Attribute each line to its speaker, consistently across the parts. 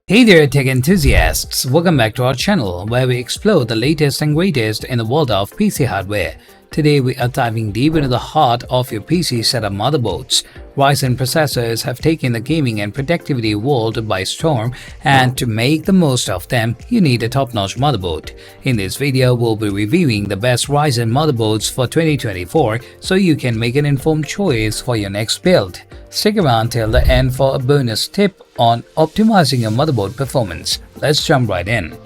Speaker 1: Hey there tech enthusiasts, welcome back to our channel where we explore the latest and greatest in the world of PC hardware. Today we are diving deep into the heart of your PC setup motherboards. Ryzen processors have taken the gaming and productivity world by storm, and to make the most of them, you need a top-notch motherboard. In this video, we'll be reviewing the best Ryzen motherboards for 2024 so you can make an informed choice for your next build. Stick around till the end for a bonus tip on optimizing your motherboard performance. Let's jump right in.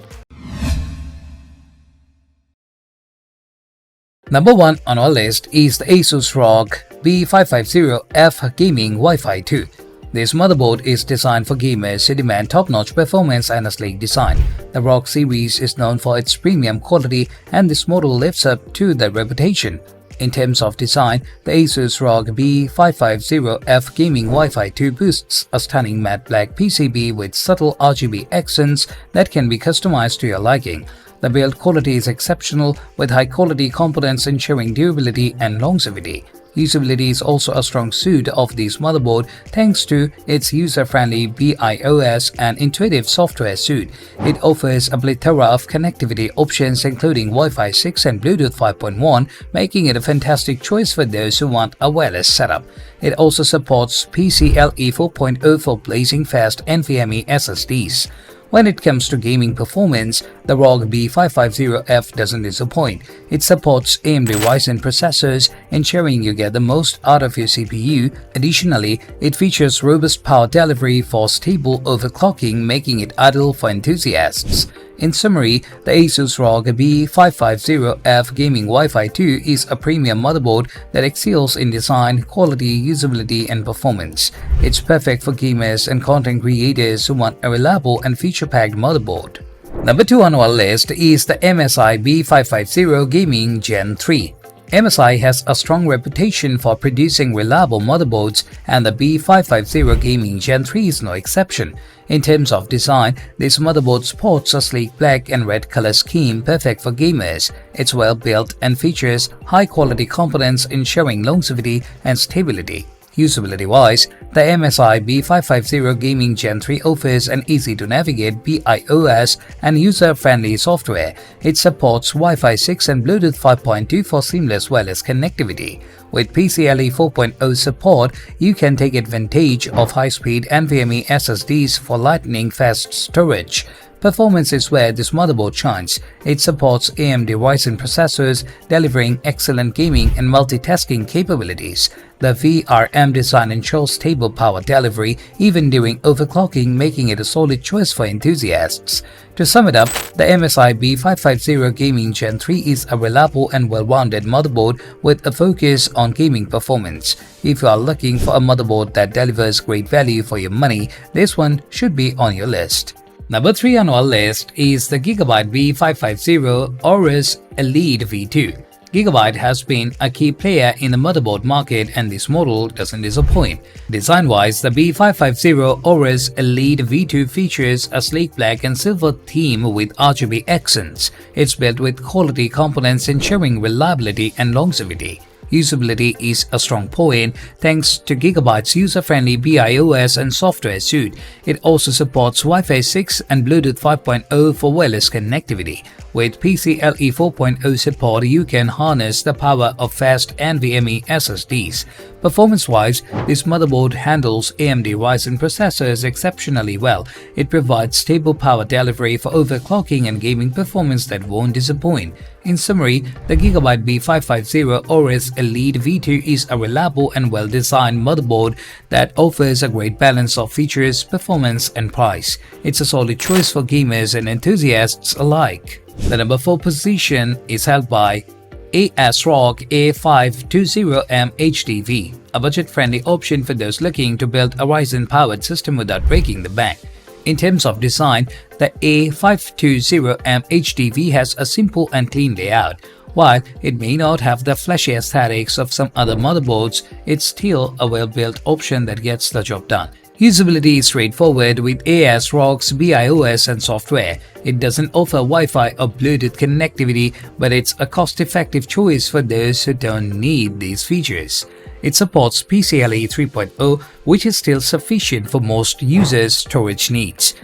Speaker 1: Number 1 on our list is the Asus ROG B550F Gaming Wi-Fi 2. This motherboard is designed for gamers who demand top-notch performance and a sleek design. The ROG series is known for its premium quality, and this model lives up to that reputation. In terms of design, the Asus ROG B550F Gaming Wi-Fi 2 boasts a stunning matte black PCB with subtle RGB accents that can be customized to your liking. The build quality is exceptional, with high-quality components ensuring durability and longevity. Usability is also a strong suit of this motherboard thanks to its user-friendly BIOS and intuitive software suite. It offers a plethora of connectivity options including Wi-Fi 6 and Bluetooth 5.1, making it a fantastic choice for those who want a wireless setup. It also supports PCIe 4.0 for blazing fast NVMe SSDs. When it comes to gaming performance, the ROG B550F doesn't disappoint. It supports AMD Ryzen processors, ensuring you get the most out of your CPU. Additionally, it features robust power delivery for stable overclocking, making it ideal for enthusiasts. In summary, the Asus ROG B550F Gaming Wi-Fi 2 is a premium motherboard that excels in design, quality, usability, and performance. It's perfect for gamers and content creators who want a reliable and feature-packed motherboard. Number 2 on our list is the MSI B550 Gaming Gen 3. MSI has a strong reputation for producing reliable motherboards, and the B550 Gaming Gen 3 is no exception. In terms of design, this motherboard sports a sleek black and red color scheme perfect for gamers. It's well built and features high-quality components ensuring longevity and stability. Usability-wise, the MSI B550 Gaming Gen 3 offers an easy-to-navigate BIOS and user-friendly software. It supports Wi-Fi 6 and Bluetooth 5.2 for seamless wireless connectivity. With PCIe 4.0 support, you can take advantage of high-speed NVMe SSDs for lightning-fast storage. Performance is where this motherboard shines. It supports AMD Ryzen processors, delivering excellent gaming and multitasking capabilities. The VRM design ensures stable power delivery even during overclocking, making it a solid choice for enthusiasts. To sum it up, the MSI B550 Gaming Gen 3 is a reliable and well-rounded motherboard with a focus on gaming performance. If you are looking for a motherboard that delivers great value for your money, this one should be on your list. Number 3 on our list is the Gigabyte B550 AORUS Elite V2. Gigabyte has been a key player in the motherboard market, and this model doesn't disappoint. Design-wise, the B550 AORUS Elite V2 features a sleek black and silver theme with RGB accents. It's built with quality components ensuring reliability and longevity. Usability is a strong point thanks to Gigabyte's user-friendly BIOS and software suite. It also supports Wi-Fi 6 and Bluetooth 5.0 for wireless connectivity. With PCIe 4.0 support, you can harness the power of fast NVMe SSDs. Performance-wise, this motherboard handles AMD Ryzen processors exceptionally well. It provides stable power delivery for overclocking and gaming performance that won't disappoint. In summary, the Gigabyte B550 AORUS Elite V2 is a reliable and well-designed motherboard that offers a great balance of features, performance, and price. It's a solid choice for gamers and enthusiasts alike. The number 4 position is held by ASRock A520M-HDV, a budget-friendly option for those looking to build a Ryzen-powered system without breaking the bank. In terms of design, the A520M-HDV has a simple and clean layout. While it may not have the flashy aesthetics of some other motherboards, it's still a well-built option that gets the job done. Usability is straightforward with ASRock's BIOS and software. It doesn't offer Wi-Fi or Bluetooth connectivity, but it's a cost-effective choice for those who don't need these features. It supports PCIe 3.0, which is still sufficient for most users' storage needs.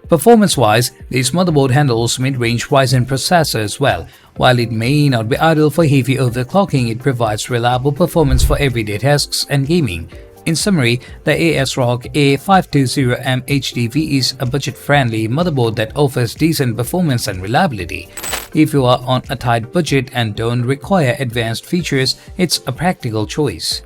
Speaker 1: Performance-wise, this motherboard handles mid-range Ryzen processors well. While it may not be ideal for heavy overclocking, it provides reliable performance for everyday tasks and gaming. In summary, the ASRock A520M-HDV is a budget-friendly motherboard that offers decent performance and reliability. If you are on a tight budget and don't require advanced features, it's a practical choice.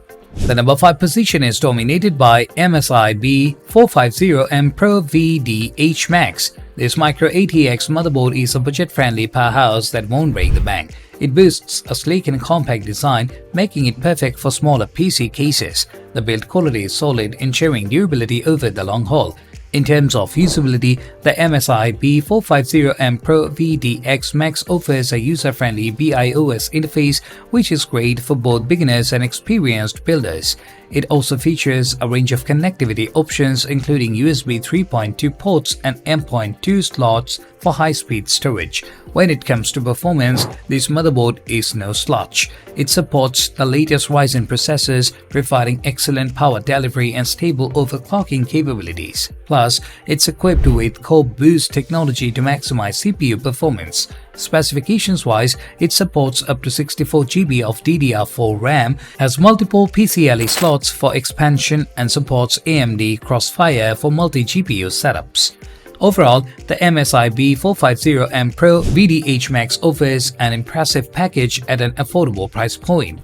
Speaker 1: The number 5 position is dominated by MSI B450M PRO-VDH Max. This micro ATX motherboard is a budget-friendly powerhouse that won't break the bank. It boasts a sleek and compact design, making it perfect for smaller PC cases. The build quality is solid, ensuring durability over the long haul. In terms of usability, the MSI B450M PRO-VDH Max offers a user-friendly BIOS interface which is great for both beginners and experienced builders. It also features a range of connectivity options including USB 3.2 ports and M.2 slots for high-speed storage. When it comes to performance, this motherboard is no slouch. It supports the latest Ryzen processors, providing excellent power delivery and stable overclocking capabilities. Plus, it's equipped with Core Boost technology to maximize CPU performance. Specifications-wise, it supports up to 64 GB of DDR4 RAM, has multiple PCIe slots for expansion, and supports AMD Crossfire for multi-GPU setups. Overall, the MSI B450M PRO-VDH Max offers an impressive package at an affordable price point.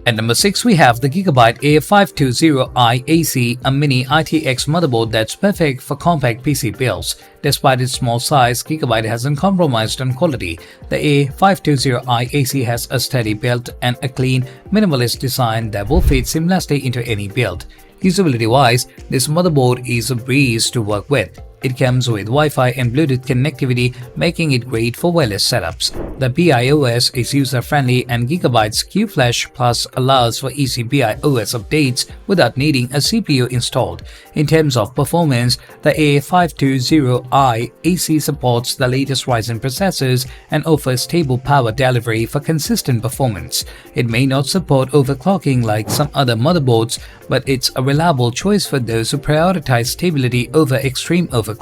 Speaker 1: At number 6, we have the Gigabyte A520I AC, a mini ITX motherboard that's perfect for compact PC builds. Despite its small size, Gigabyte hasn't compromised on quality. The A520I AC has a steady build and a clean, minimalist design that will fit seamlessly into any build. Usability-wise, this motherboard is a breeze to work with. It comes with Wi-Fi and Bluetooth connectivity, making it great for wireless setups. The BIOS is user-friendly and Gigabyte's QFlash Plus allows for easy BIOS updates without needing a CPU installed. In terms of performance, the A520i AC supports the latest Ryzen processors and offers stable power delivery for consistent performance. It may not support overclocking like some other motherboards, but it's a reliable choice for those who prioritize stability over extreme overclocks.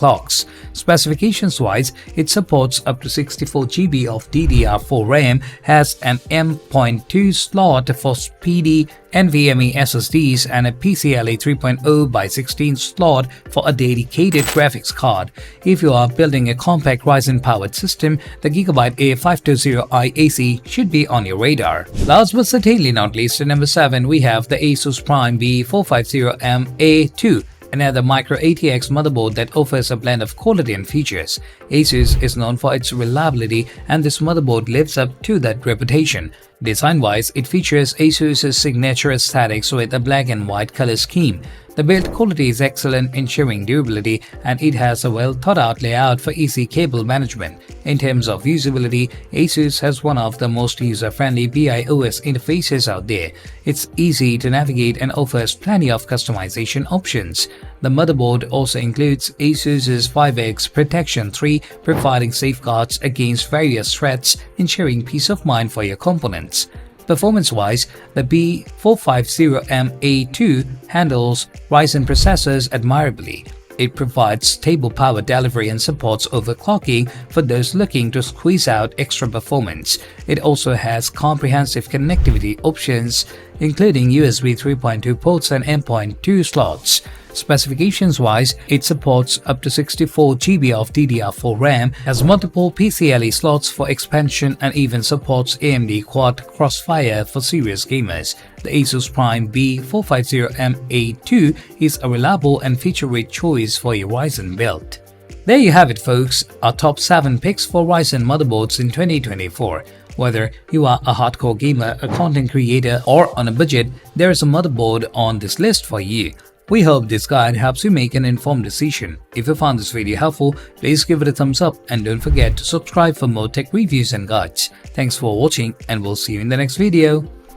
Speaker 1: Specifications-wise, it supports up to 64 GB of DDR4 RAM, has an M.2 slot for speedy NVMe SSDs, and a PCIe 3.0/16 slot for a dedicated graphics card. If you are building a compact Ryzen-powered system, the Gigabyte A520i AC should be on your radar. Last but certainly not least, at number 7, we have the Asus Prime B450M-A2. Another micro ATX motherboard that offers a blend of quality and features. Asus is known for its reliability, and this motherboard lives up to that reputation. Design-wise, it features Asus's signature aesthetics with a black and white color scheme. The build quality is excellent, ensuring durability, and it has a well-thought-out layout for easy cable management. In terms of usability, Asus has one of the most user-friendly BIOS interfaces out there. It's easy to navigate and offers plenty of customization options. The motherboard also includes Asus's 5X Protection 3, providing safeguards against various threats, ensuring peace of mind for your components. Performance-wise, the B450M-A2 handles Ryzen processors admirably. It provides stable power delivery and supports overclocking for those looking to squeeze out extra performance. It also has comprehensive connectivity options, including USB 3.2 ports and M.2 slots. Specifications-wise, it supports up to 64 GB of DDR4 RAM, has multiple PCIe slots for expansion, and even supports AMD Quad Crossfire for serious gamers. The Asus Prime B450M-A2 is a reliable and feature-rich choice for your Ryzen build. There you have it, folks, our top 7 picks for Ryzen motherboards in 2024. Whether you are a hardcore gamer, a content creator, or on a budget, there is a motherboard on this list for you. We hope this guide helps you make an informed decision. If you found this video helpful, please give it a thumbs up and don't forget to subscribe for more tech reviews and guides. Thanks for watching, and we'll see you in the next video.